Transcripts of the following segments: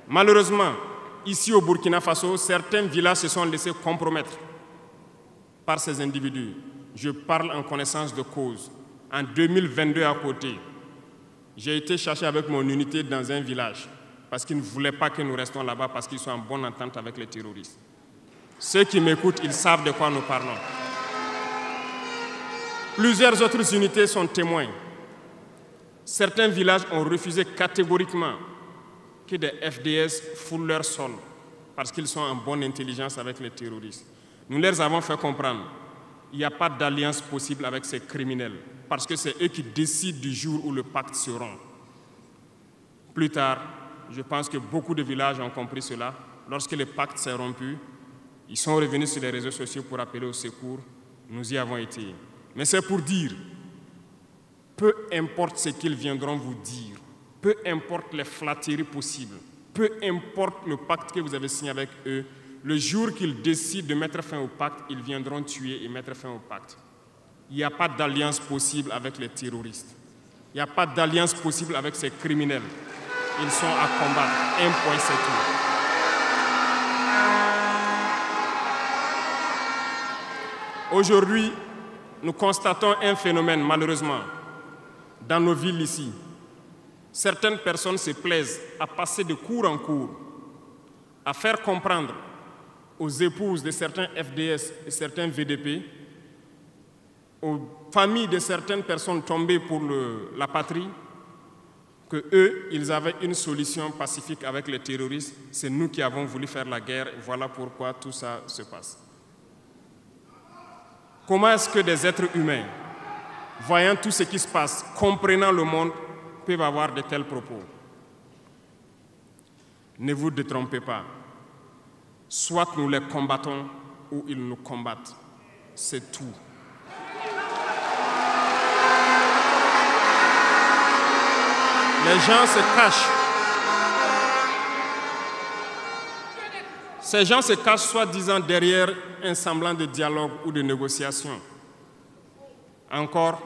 Malheureusement, ici au Burkina Faso, certains villages se sont laissés compromettre par ces individus. Je parle en connaissance de cause. En 2022 à côté, j'ai été chercher avec mon unité dans un village parce qu'ils ne voulaient pas que nous restions là-bas parce qu'ils sont en bonne entente avec les terroristes. Ceux qui m'écoutent, ils savent de quoi nous parlons. Plusieurs autres unités sont témoins. Certains villages ont refusé catégoriquement que des FDS foulent leur sol parce qu'ils sont en bonne intelligence avec les terroristes. Nous leur avons fait comprendre qu'il n'y a pas d'alliance possible avec ces criminels parce que c'est eux qui décident du jour où le pacte se rompt. Plus tard, je pense que beaucoup de villages ont compris cela. Lorsque le pacte s'est rompu, ils sont revenus sur les réseaux sociaux pour appeler au secours. Nous y avons été. Mais c'est pour dire, peu importe ce qu'ils viendront vous dire, peu importe les flatteries possibles, peu importe le pacte que vous avez signé avec eux, le jour qu'ils décident de mettre fin au pacte, ils viendront tuer et mettre fin au pacte. Il n'y a pas d'alliance possible avec les terroristes. Il n'y a pas d'alliance possible avec ces criminels. Ils sont à combattre. Un point, c'est tout. Aujourd'hui, nous constatons un phénomène, malheureusement, dans nos villes ici. Certaines personnes se plaisent à passer de cour en cour, à faire comprendre aux épouses de certains FDS et certains VDP, aux familles de certaines personnes tombées pour la patrie, qu'eux, ils avaient une solution pacifique avec les terroristes. C'est nous qui avons voulu faire la guerre. Voilà pourquoi tout ça se passe. Comment est-ce que des êtres humains, voyant tout ce qui se passe, comprenant le monde, peuvent avoir de tels propos? Ne vous détrompez pas. Soit nous les combattons ou ils nous combattent. C'est tout. Les gens se cachent. Ces gens se cachent soi-disant derrière un semblant de dialogue ou de négociation. Encore,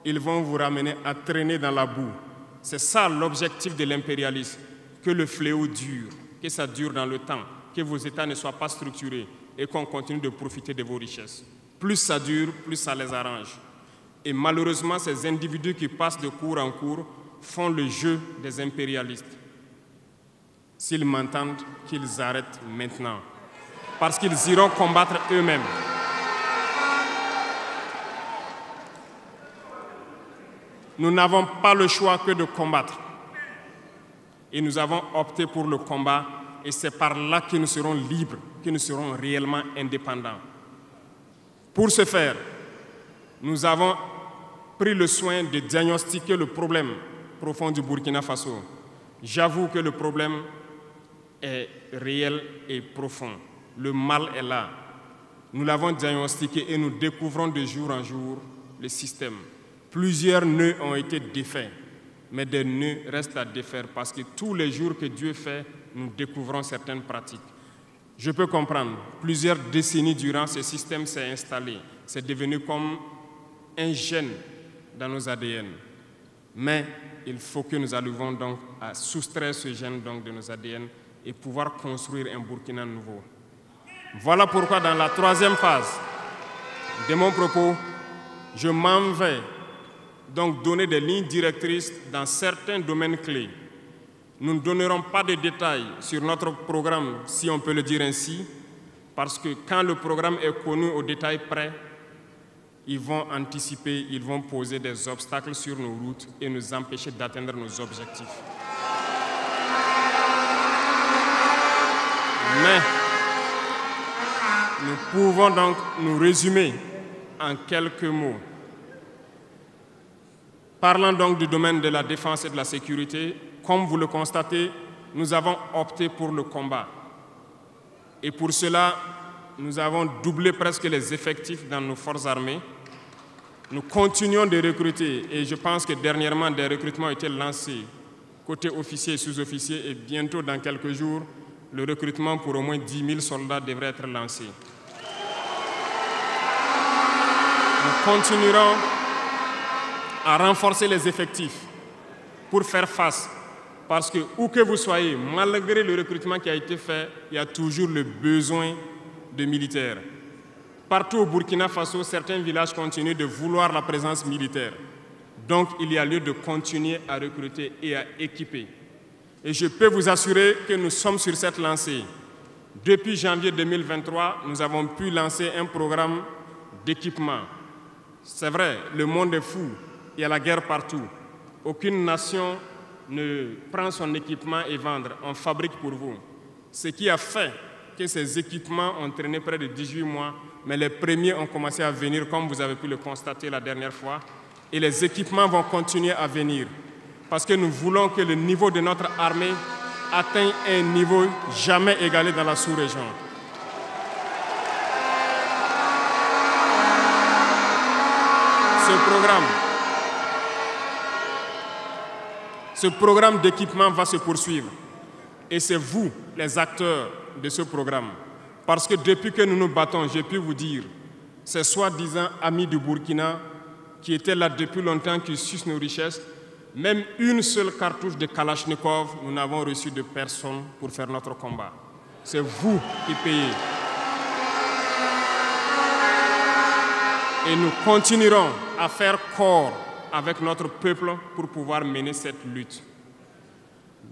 ils vont vous ramener à traîner dans la boue. C'est ça l'objectif de l'impérialisme, que le fléau dure, que ça dure dans le temps, que vos États ne soient pas structurés et qu'on continue de profiter de vos richesses. Plus ça dure, plus ça les arrange. Et malheureusement, ces individus qui passent de cour en cour font le jeu des impérialistes. S'ils m'entendent, qu'ils arrêtent maintenant, parce qu'ils iront combattre eux-mêmes. Nous n'avons pas le choix que de combattre. Et nous avons opté pour le combat, et c'est par là que nous serons libres, que nous serons réellement indépendants. Pour ce faire, nous avons pris le soin de diagnostiquer le problème profond du Burkina Faso. J'avoue que le problème est réel et profond. Le mal est là. Nous l'avons diagnostiqué et nous découvrons de jour en jour le système. Plusieurs nœuds ont été défaits, mais des nœuds restent à défaire parce que tous les jours que Dieu fait, nous découvrons certaines pratiques. Je peux comprendre, plusieurs décennies durant, ce système s'est installé. C'est devenu comme un gène dans nos ADN. Mais il faut que nous arrivions donc à soustraire ce gène donc de nos ADN et pouvoir construire un Burkina nouveau. Voilà pourquoi dans la troisième phase de mon propos, je m'en vais donc donner des lignes directrices dans certains domaines clés. Nous ne donnerons pas de détails sur notre programme, si on peut le dire ainsi, parce que quand le programme est connu au détail près, ils vont anticiper, ils vont poser des obstacles sur nos routes et nous empêcher d'atteindre nos objectifs. Mais nous pouvons donc nous résumer en quelques mots. Parlant donc du domaine de la défense et de la sécurité, comme vous le constatez, nous avons opté pour le combat. Et pour cela, nous avons doublé presque les effectifs dans nos forces armées. Nous continuons de recruter et je pense que dernièrement, des recrutements ont été lancés côté officiers et sous-officiers et bientôt, dans quelques jours, le recrutement pour au moins 10 000 soldats devrait être lancé. Nous continuerons à renforcer les effectifs pour faire face Parce que où que vous soyez, malgré le recrutement qui a été fait, il y a toujours le besoin de militaires. Partout au Burkina Faso, certains villages continuent de vouloir la présence militaire. Donc, il y a lieu de continuer à recruter et à équiper. Et je peux vous assurer que nous sommes sur cette lancée. Depuis janvier 2023, nous avons pu lancer un programme d'équipement. C'est vrai, le monde est fou, il y a la guerre partout. Aucune nation ne prend son équipement et vendre, on fabrique pour vous. Ce qui a fait que ces équipements ont traîné près de 18 mois, mais les premiers ont commencé à venir, comme vous avez pu le constater la dernière fois, et les équipements vont continuer à venir, parce que nous voulons que le niveau de notre armée atteigne un niveau jamais égalé dans la sous-région. Ce programme d'équipement va se poursuivre. Et c'est vous, les acteurs de ce programme. Parce que depuis que nous nous battons, j'ai pu vous dire, ces soi-disant amis du Burkina qui étaient là depuis longtemps, qui sucent nos richesses, même une seule cartouche de Kalachnikov, nous n'avons reçu de personne pour faire notre combat. C'est vous qui payez. Et nous continuerons à faire corps avec notre peuple pour pouvoir mener cette lutte.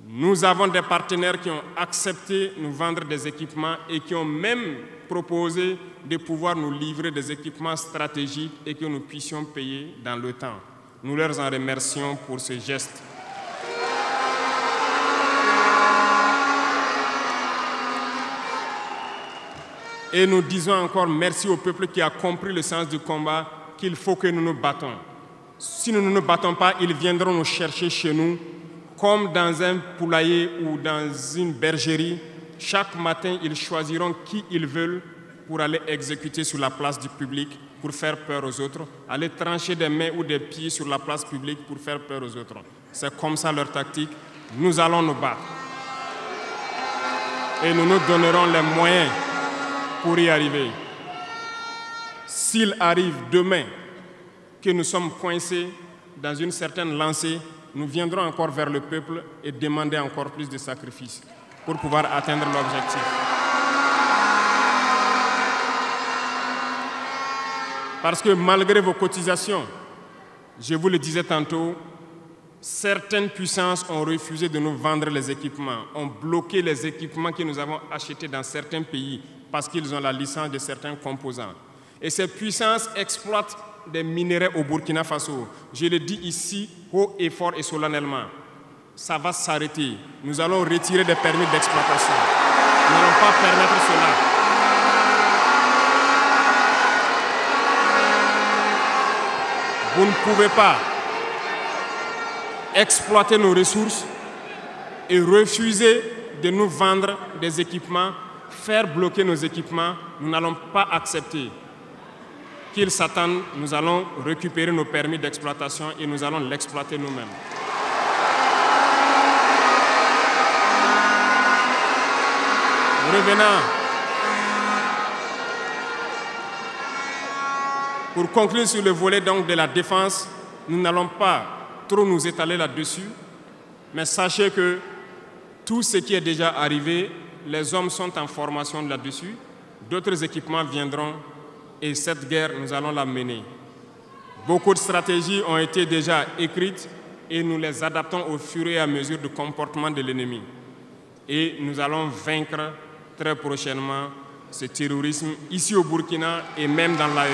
Nous avons des partenaires qui ont accepté de nous vendre des équipements et qui ont même proposé de pouvoir nous livrer des équipements stratégiques et que nous puissions payer dans le temps. Nous leur en remercions pour ce geste. Et nous disons encore merci au peuple qui a compris le sens du combat, qu'il faut que nous nous battons. Si nous ne nous battons pas, ils viendront nous chercher chez nous, comme dans un poulailler ou dans une bergerie. Chaque matin, ils choisiront qui ils veulent pour aller exécuter sur la place du public, pour faire peur aux autres, aller trancher des mains ou des pieds sur la place publique pour faire peur aux autres. C'est comme ça leur tactique. Nous allons nous battre. Et nous nous donnerons les moyens pour y arriver. S'il arrive demain que nous sommes coincés dans une certaine lancée, nous viendrons encore vers le peuple et demander encore plus de sacrifices pour pouvoir atteindre l'objectif. Parce que malgré vos cotisations, je vous le disais tantôt, certaines puissances ont refusé de nous vendre les équipements, ont bloqué les équipements que nous avons achetés dans certains pays parce qu'ils ont la licence de certains composants. Et ces puissances exploitent des minerais au Burkina Faso. Je le dis ici, haut et fort et solennellement. Ça va s'arrêter. Nous allons retirer des permis d'exploitation. Nous n'allons pas permettre cela. Vous ne pouvez pas exploiter nos ressources et refuser de nous vendre des équipements, faire bloquer nos équipements. Nous n'allons pas accepter. Qu'ils s'attendent, nous allons récupérer nos permis d'exploitation et nous allons l'exploiter nous-mêmes. Revenant, pour conclure sur le volet donc de la défense, nous n'allons pas trop nous étaler là-dessus, mais sachez que tout ce qui est déjà arrivé, les hommes sont en formation là-dessus, d'autres équipements viendront. Et cette guerre, nous allons la mener. Beaucoup de stratégies ont été déjà écrites et nous les adaptons au fur et à mesure du comportement de l'ennemi. Et nous allons vaincre très prochainement ce terrorisme ici au Burkina et même dans l'AES.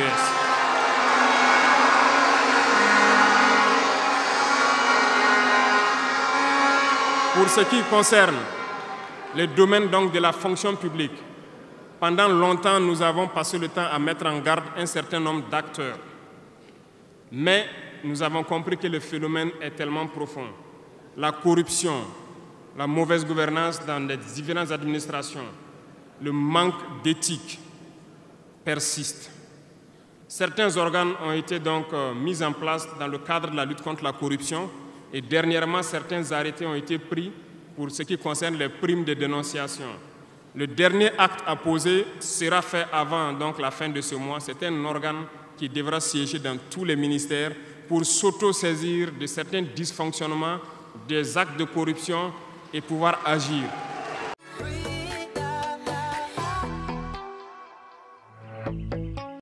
Pour ce qui concerne le domaine donc de la fonction publique, pendant longtemps, nous avons passé le temps à mettre en garde un certain nombre d'acteurs. Mais nous avons compris que le phénomène est tellement profond. La corruption, la mauvaise gouvernance dans les différentes administrations, le manque d'éthique persiste. Certains organes ont été donc mis en place dans le cadre de la lutte contre la corruption et dernièrement, certains arrêtés ont été pris pour ce qui concerne les primes de dénonciation. Le dernier acte à poser sera fait avant donc, la fin de ce mois. C'est un organe qui devra siéger dans tous les ministères pour s'auto-saisir de certains dysfonctionnements des actes de corruption et pouvoir agir.